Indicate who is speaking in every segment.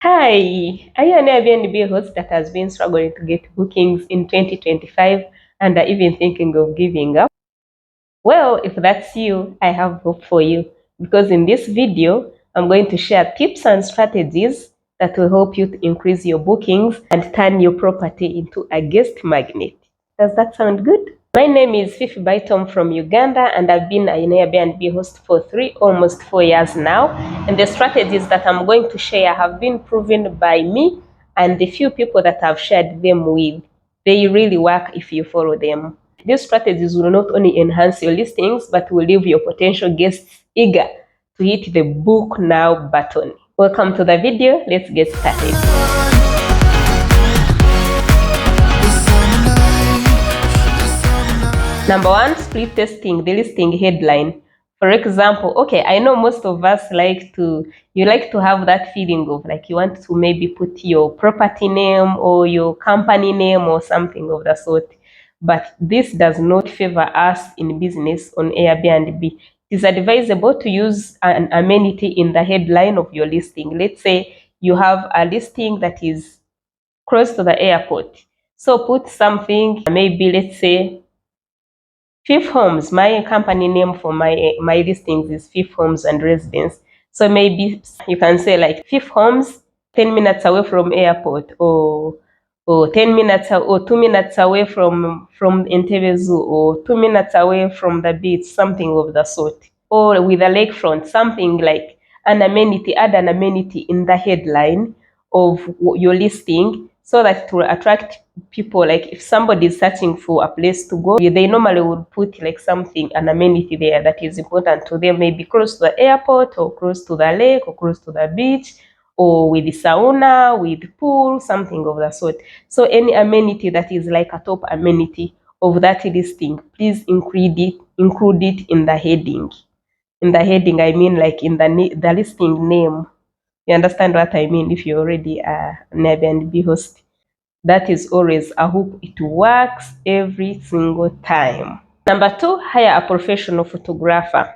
Speaker 1: Hi, are you an Airbnb host that has been struggling to get bookings in 2025 and are even thinking of giving up? Well, if that's you, I have hope for you because in this video, I'm going to share tips and strategies that will help you to increase your bookings and turn your property into a guest magnet. Does that sound good? My name is Fiffi Bytom from Uganda, and I've been an Airbnb host for almost 4 years now. And the strategies that I'm going to share have been proven by me and the few people that I've shared them with. They really work if you follow them. These strategies will not only enhance your listings, but will leave your potential guests eager to hit the book now button. Welcome to the video. Let's get started. Number one, split testing the listing headline. For example, okay, I know most of us like to have that feeling of like you want to maybe put your property name or your company name or something of the sort. But this does not favor us in business on Airbnb. It is advisable to use an amenity in the headline of your listing. Let's say you have a listing that is close to the airport. So put something, maybe let's say Fifth Homes. My company name for my listings is Fifth Homes and Residence. So maybe you can say like Fifth Homes, 10 minutes away from airport, or 10 minutes or 2 minutes away from Entebbe Zoo, or 2 minutes away from the beach, something of the sort, or with a lakefront, something like an amenity. Add an amenity in the headline of your listing so that it will attract people. Like if somebody is searching for a place to go, they normally would put like something, an amenity there that is important to them, maybe close to the airport or close to the lake or close to the beach, or with the sauna, with pool, something of the sort. So any amenity that is like a top amenity of that listing, please include it in the heading. In the heading, I mean like in the listing name. You understand what I mean? If you already are an Airbnb host, that is always a hook. It works every single time. Number two, hire a professional photographer.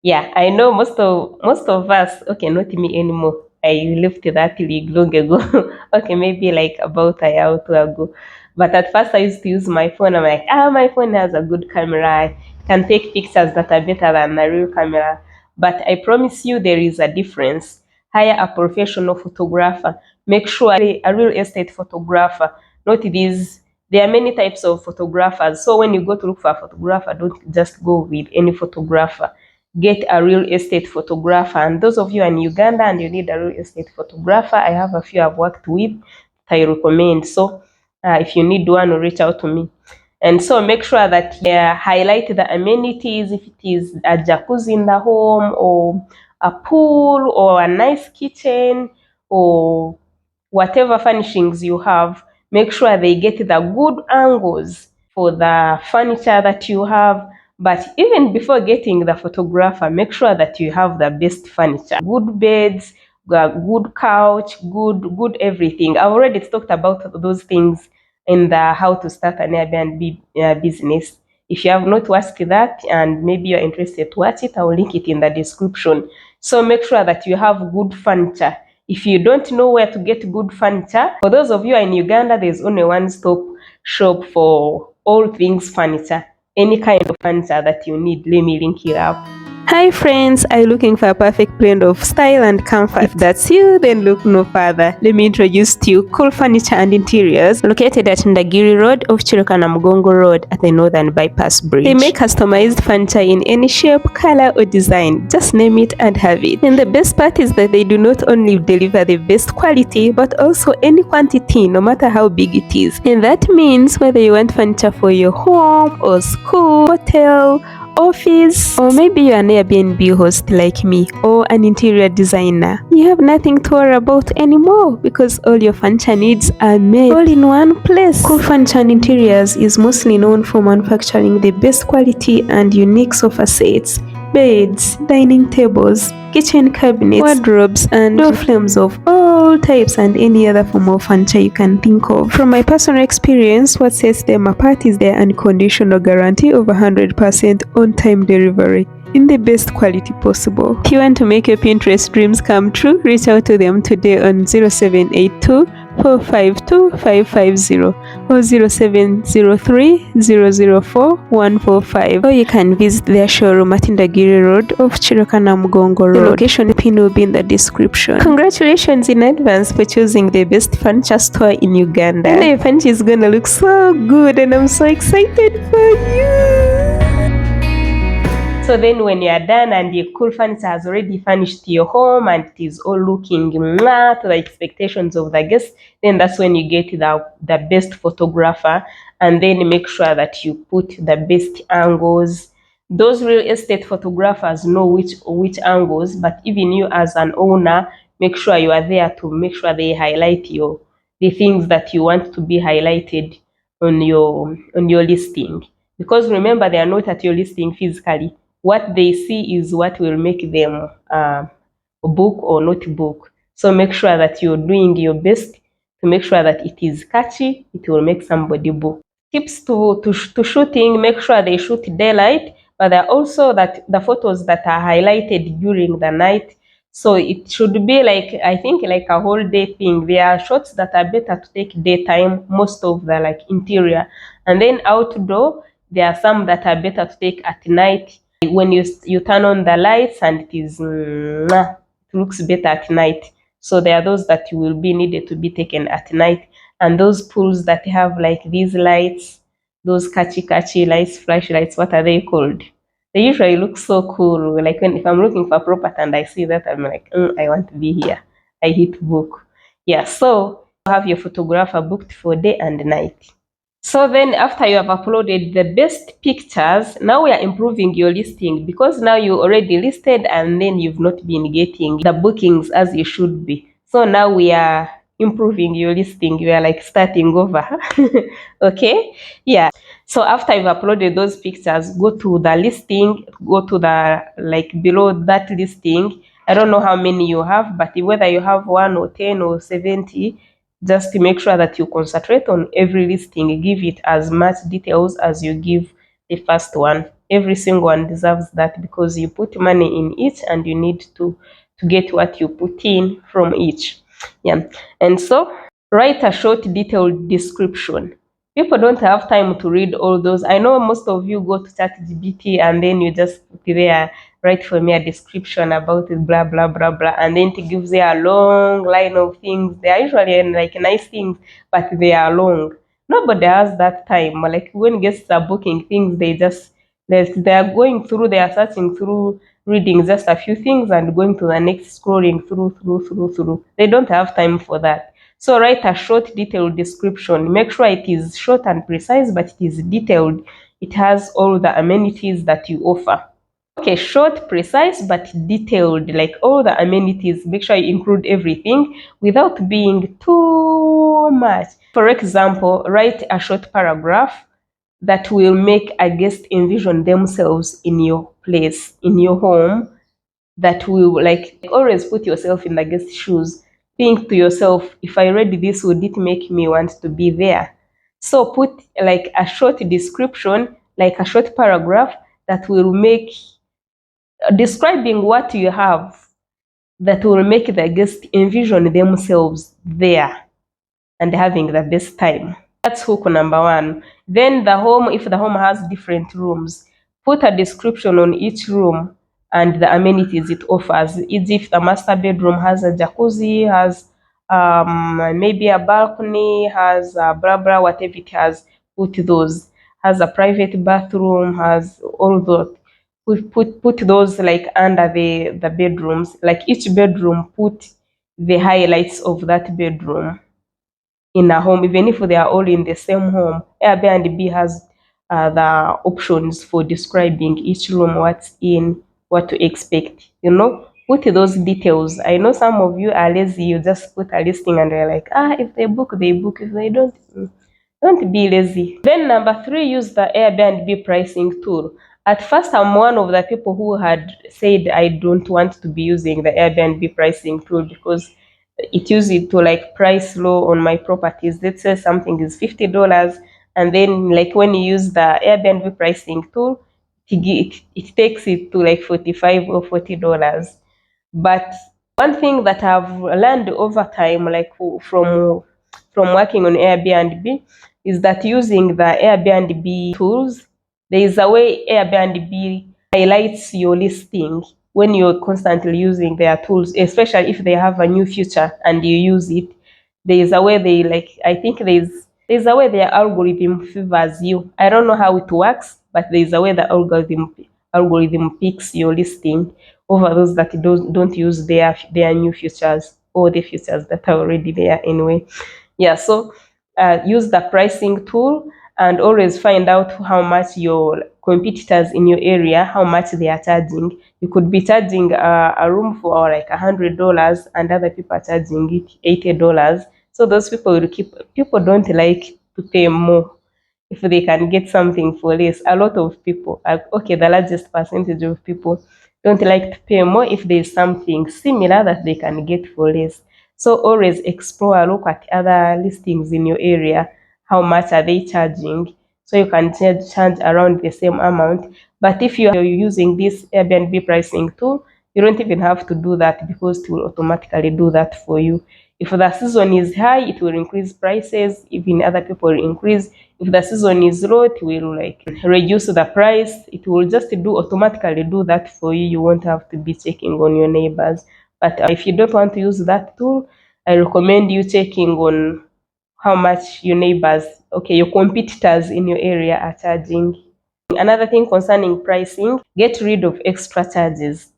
Speaker 1: Yeah, I know most of us. Okay, not me anymore. I left that league long ago. Okay, maybe like about a year or two ago. But at first, I used to use my phone. I'm like, my phone has a good camera. I can take pictures that are better than a real camera. But I promise you, there is a difference. Hire a professional photographer. Make sure a real estate photographer, not these. There are many types of photographers. So when you go to look for a photographer, don't just go with any photographer. Get a real estate photographer. And those of you in Uganda and you need a real estate photographer, I have a few I've worked with that I recommend. So if you need one, reach out to me. And so make sure that you highlight the amenities, if it is a jacuzzi in the home, or a pool, or a nice kitchen, or whatever furnishings you have. Make sure they get the good angles for the furniture that you have. But even before getting the photographer, make sure that you have the best furniture, good beds, good couch, good everything. I've already talked about those things in the how to start an Airbnb business. If you have not watched that and maybe you're interested to watch it, I will link it in the description. So make sure that you have good furniture. If you don't know where to get good furniture, for those of you in Uganda, there's only one-stop shop for all things furniture. Any kind of furniture that you need, let me link it up. Hi friends, are you looking for a perfect blend of style and comfort? If that's you, then look no further. Let me introduce to you Cool Furniture and Interiors, located at Ndagire Road off Kireka-Namigongo Road at the Northern Bypass Bridge. They make customized furniture in any shape, color or design. Just name it and have it. And the best part is that they do not only deliver the best quality, but also any quantity, no matter how big it is. And that means whether you want furniture for your home or school, hotel, office, or maybe you're an Airbnb host like me, or an interior designer, you have nothing to worry about anymore because all your furniture needs are made all in one place. Cool Furniture and Interiors is mostly known for manufacturing the best quality and unique sofa sets, beds, dining tables, kitchen cabinets, wardrobes, and door frames of all types and any other form of furniture you can think of. From my personal experience, what sets them apart is their unconditional guarantee of 100% on-time delivery.
Speaker 2: in the best quality possible. If you want to make your Pinterest dreams come true, reach out to them today on 0782 452 550 or 0703 004 145, or you can visit their showroom at Ndagire Road off Kireka-Namigongo Road. The location pin will be in the description. Congratulations in advance for choosing the best furniture store in Uganda. And the furniture is gonna look so good, and I'm so excited for you.
Speaker 1: So then when you are done and the cool furniture has already furnished your home and it is all looking to the expectations of the guests, then that's when you get the best photographer, and then make sure that you put the best angles. Those real estate photographers know which angles, but even you as an owner, make sure you are there to make sure they highlight the things that you want to be highlighted on your listing. Because remember, they are not at your listing physically. What they see is what will make them book or not book. So make sure that you're doing your best to make sure that it is catchy, it will make somebody book. Tips to shooting: make sure they shoot daylight, but there are also that the photos that are highlighted during the night. So it should be like, I think, like a whole day thing. There are shots that are better to take daytime, most of the like interior, and then outdoor there are some that are better to take at night. When you turn on the lights and it looks better at night. So there are those that will be needed to be taken at night, and those pools that have like these lights, those catchy lights, flashlights, what are they called? They usually look so cool. Like if I'm looking for a property and I see that, I'm like, I want to be here. I hit book. Yeah, so have your photographer booked for day and night. So then after you have uploaded the best pictures, now we are improving your listing, because now you already listed and then you've not been getting the bookings as you should be. So now we are improving your listing. We are like starting over. Okay? Yeah. So after you've uploaded those pictures, go to the listing, go to the like below that listing. I don't know how many you have, but whether you have 1 or 10 or 70, just to make sure that you concentrate on every listing. Give it as much details as you give the first one. Every single one deserves that, because you put money in each and you need to get what you put in from each. Yeah. And so write a short detailed description. People don't have time to read all those. I know most of you go to ChatGPT and then you just put there, write for me a description about it, blah blah blah blah, and then it gives you a long line of things. They are usually like nice things, but they are long. Nobody has that time. Like when guests are booking things, they are going through, they are searching through, reading just a few things and going to the next, scrolling through. They don't have time for that. So write a short, detailed description. Make sure it is short and precise, but it is detailed. It has all the amenities that you offer. Okay, short, precise, but detailed, like all the amenities. Make sure you include everything without being too much. For example, write a short paragraph that will make a guest envision themselves in your place, in your home, that will like always put yourself in the guest's shoes. Think to yourself, if I read this, would it make me want to be there? So put like a short description, like a short paragraph that will make describing what you have, that will make the guest envision themselves there and having the best time. That's hook number one. Then the home, if the home has different rooms, put a description on each room and the amenities it offers. If the master bedroom has a jacuzzi, has maybe a balcony, has blah blah, whatever it has, put those. Has a private bathroom, has all those. Put those like under the bedrooms. Like each bedroom, put the highlights of that bedroom in a home, even if they are all in the same home. Airbnb has the options for describing each room, what's in, what to expect. Put those details. I know some of you are lazy. You just put a listing and they're like, if they book, they book. If they don't be lazy. Then number 3, use the Airbnb pricing tool. At first, I'm one of the people who had said I don't want to be using the Airbnb pricing tool, because it uses it to like price low on my properties. Let's say something is $50, and then like when you use the Airbnb pricing tool, it takes it to like $45 or $40. But one thing that I've learned over time, like from working on Airbnb, is that using the Airbnb tools, there is a way Airbnb highlights your listing when you're constantly using their tools, especially if they have a new feature and you use it. There is a way they like. I think there's a way their algorithm favors you. I don't know how it works, but there's a way the algorithm picks your listing over those that don't use their new features or the features that are already there anyway. Yeah, so use the pricing tool and always find out how much your competitors in your area, how much they are charging. You could be charging a room for like $100 and other people are charging it $80. So those people don't like to pay more if they can get something for less. A lot of people, okay, the largest percentage of people don't like to pay more if there's something similar that they can get for less. So always explore, look at other listings in your area. How much are they charging? So you can charge around the same amount. But if you're using this Airbnb pricing tool, you don't even have to do that because it will automatically do that for you. If the season is high, it will increase prices. Even other people will increase. If the season is low, it will like reduce the price. It will just automatically do that for you. You won't have to be checking on your neighbors. But if you don't want to use that tool, I recommend you checking on how much your neighbors, okay, your competitors in your area are charging. Another thing concerning pricing, get rid of extra charges.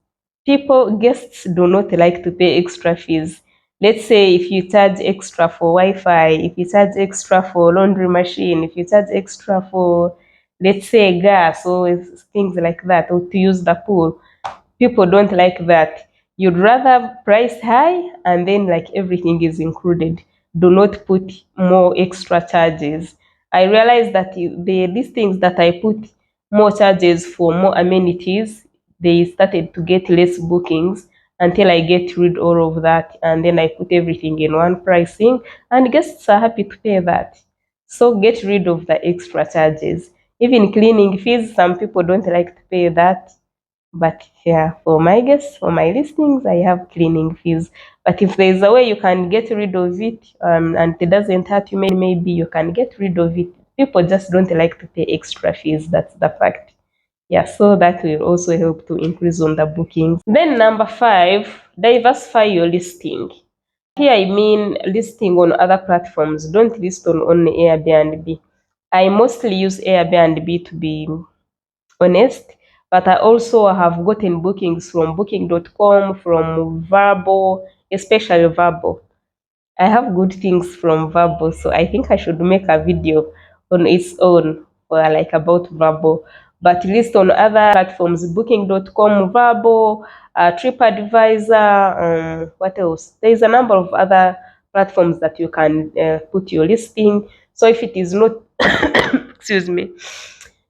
Speaker 1: Guests do not like to pay extra fees. Let's say if you charge extra for Wi-Fi, if you charge extra for laundry machine, if you charge extra for, let's say, gas or things like that, or to use the pool, people don't like that. You'd rather price high and then like everything is included. Do not put more extra charges. I realized that these things that I put more charges for more amenities, they started to get less bookings until I get rid all of that, and then I put everything in one pricing and guests are happy to pay that. So get rid of the extra charges. Even cleaning fees, some people don't like to pay that. But yeah, for my guests, for my listings, I have cleaning fees. But if there's a way you can get rid of it, and it doesn't hurt you, maybe you can get rid of it. People just don't like to pay extra fees. That's the fact. Yeah, so that will also help to increase on the bookings. Then number 5, diversify your listing. Here I mean listing on other platforms. Don't list on only Airbnb. I mostly use Airbnb to be honest, but I also have gotten bookings from booking.com, from Vrbo, especially Vrbo. I have good things from Vrbo, so I think I should make a video on its own for like about Vrbo. But list on other platforms, booking.com, Vrbo, TripAdvisor, what else? There is a number of other platforms that you can put your listing. So if it is not, excuse me,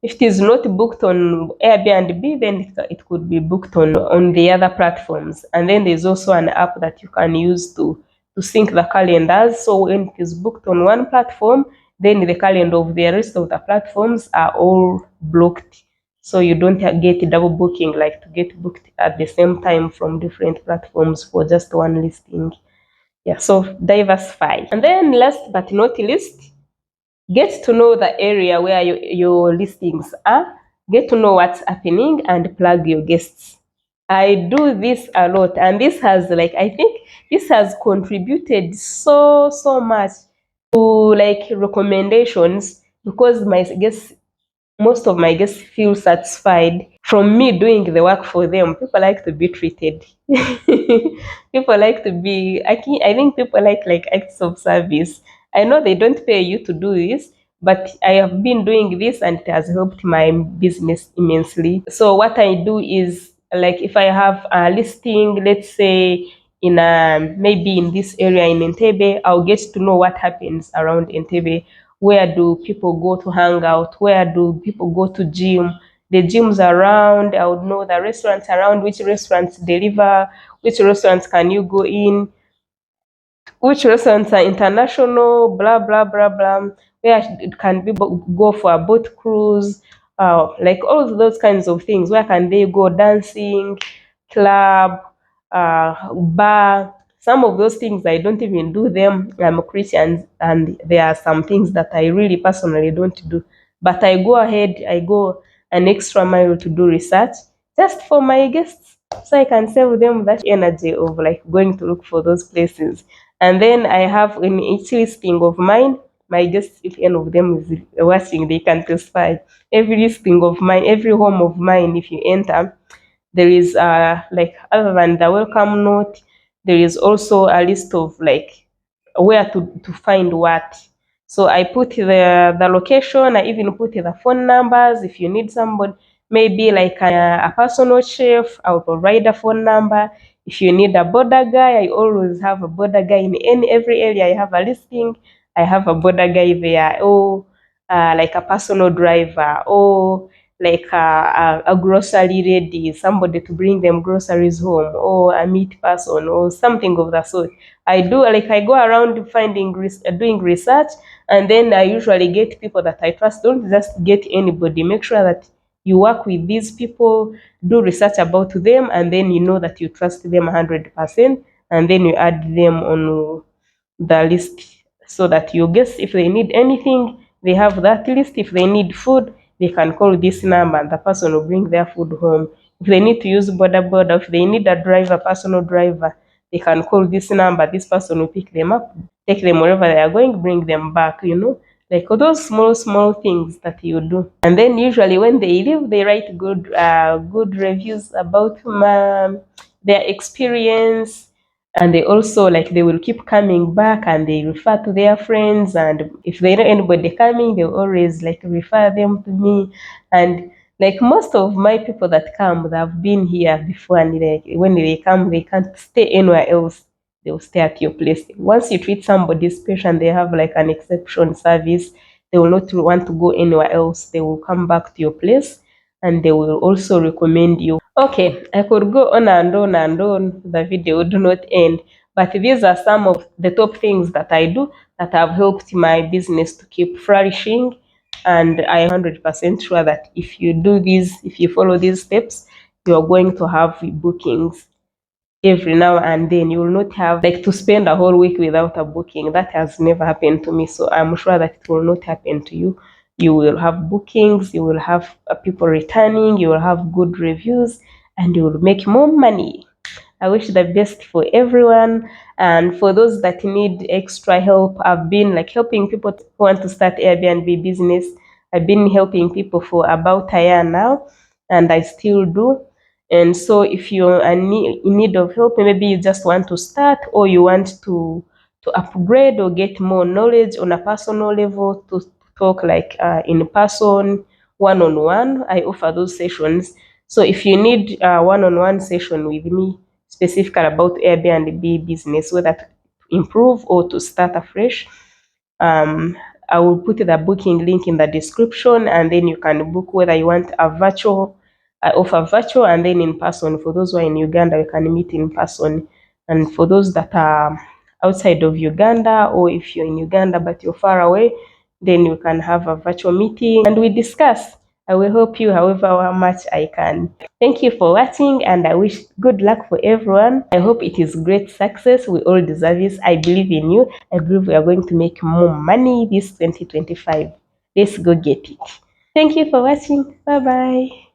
Speaker 1: if it is not booked on Airbnb, then it could be booked on the other platforms. And then there's also an app that you can use to sync the calendars. So when it is booked on one platform, then the calendar of the rest of the platforms are all blocked. So you don't get double booking, like to get booked at the same time from different platforms for just one listing. Yeah, so diversify. And then last but not least, get to know the area where your listings are, get to know what's happening, and plug your guests. I do this a lot, and this has I think this has contributed so much to like recommendations, because most of my guests feel satisfied from me doing the work for them. People like to be treated. People like to be. I think people like acts of service. I know they don't pay you to do this, but I have been doing this and it has helped my business immensely. So what I do is, like, if I have a listing, let's say in maybe in this area in Entebbe, I'll get to know what happens around Entebbe. Where do people go to hang out? Where do people go to gym? The gyms around, I would know the restaurants around, which restaurants deliver, which restaurants can you go in, which restaurants are international, blah, blah, blah, blah. Where can people go for a boat cruise? like all of those kinds of things. Where can they go? Dancing, club, bar. Some of those things I don't even do them. I'm a Christian, and there are some things that I really personally don't do. But I go ahead, I go an extra mile to do research just for my guests, so I can save them that energy of like going to look for those places. And then I have in each listing of mine, my guests, if any of them is watching, they can testify. Every listing of mine, every home of mine, if you enter, there is like, other than the welcome note, there is also a list of like where to find what. So I put the location, I even put the phone numbers. If you need somebody, maybe like a personal chef, I'll provide a phone number. If you need a border guy, I always have a border guy in every area. I have a listing, I have a border guy there. Or like a personal driver, or like a grocery lady, somebody to bring them groceries home, or a meat person, or something of that sort. I go around doing research, and then I usually get people that I trust. Don't just get anybody. Make sure that you work with these people, do research about them, and then you know that you trust them 100%, and then you add them on the list, so that your guests, if they need anything, they have that list. If they need food, they can call this number and the person will bring their food home. If they need to use border, if they need a driver, personal driver, they can call this number. This person will pick them up, take them wherever they are going, bring them back, like all those small things that you do. And then usually when they leave, they write good reviews about their experience. And they also, like, they will keep coming back and they refer to their friends, and if they know anybody coming, they always like refer them to me. And like most of my people that come, they have been here before, and like when they come, they can't stay anywhere else. They'll stay at your place. Once you treat somebody special and they have like an exception service, they will not want to go anywhere else. They will come back to your place, and they will also recommend you. Okay, I could go on and on and on. The video would not end. But these are some of the top things that I do that have helped my business to keep flourishing. And I am 100% sure that if you do these, if you follow these steps, you're going to have bookings every now and then. You will not have like to spend a whole week without a booking. That has never happened to me, so I'm sure that it will not happen to you. You will have bookings, you will have people returning, you will have good reviews, and you will make more money. I wish the best for everyone. And for those that need extra help, I've been like helping people who want to start Airbnb business. I've been helping people for about a year now, and I still do. And so if you're in need of help, maybe you just want to start, or you want to upgrade or get more knowledge on a personal level, to talk like in person, one-on-one, I offer those sessions. So if you need a one-on-one session with me, specifically about Airbnb business, whether to improve or to start afresh, I will put the booking link in the description, and then you can book whether you want a virtual. I offer virtual and then in person. For those who are in Uganda, you can meet in person. And for those that are outside of Uganda, or if you're in Uganda but you're far away, then you can have a virtual meeting and we discuss. I will help you however much I can. Thank you for watching, and I wish good luck for everyone. I hope it is great success. We all deserve this. I believe in you. I believe we are going to make more money this 2025. Let's go get it. Thank you for watching. Bye bye.